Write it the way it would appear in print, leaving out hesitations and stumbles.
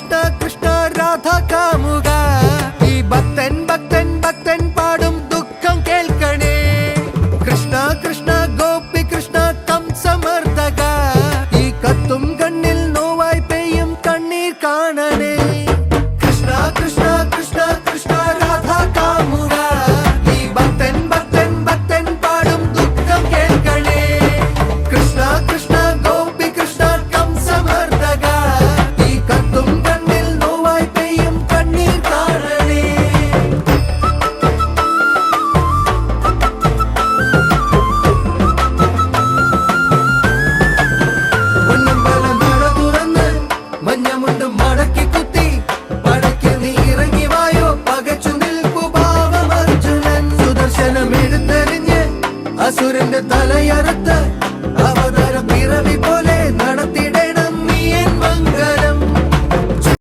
കൃഷ്ണ കൃഷ്ണ രാധ കാമുക ഈ ഭക്തൻ ഭക്തൻ ഭക്തൻ പാടും ദുഃഖം കേൾക്കണേ കൃഷ്ണ കൃഷ്ണ ഗോപി കൃഷ്ണ കംസമർദ്ദക ഈ കത്തും കണ്ണിൽ നോവായി പെയ്യും കണ്ണീർ കാണണേ കൃഷ്ണ കൃഷ്ണ കൃഷ്ണ കൃഷ്ണ രാധ കാമുക ഈ ഭക്തൻ ഭക്തൻ ഭക്തൻ പാടും ദുഃഖം കേൾക്കണേ കൃഷ്ണ കൃഷ്ണ ഗോപി കൃഷ്ണ കംസമർദ്ദക ഈ കത്തും കണ്ണിൽ നോവായി പെയ്യും കണ്ണീർ കാണണേ പൊന്നമ്പലം നട തുറന്ന് മഞ്ഞമുണ്ടും മടക്കി കുത്തി പടയ്ക്ക് നീ ഇറങ്ങി വായോ പകച്ചു നിൽപ്പു ഭാവം അർജുനൻ സുദർശനം എടുത്തെറിഞ്ഞ് അസുരന്റെ തലയറുത്ത്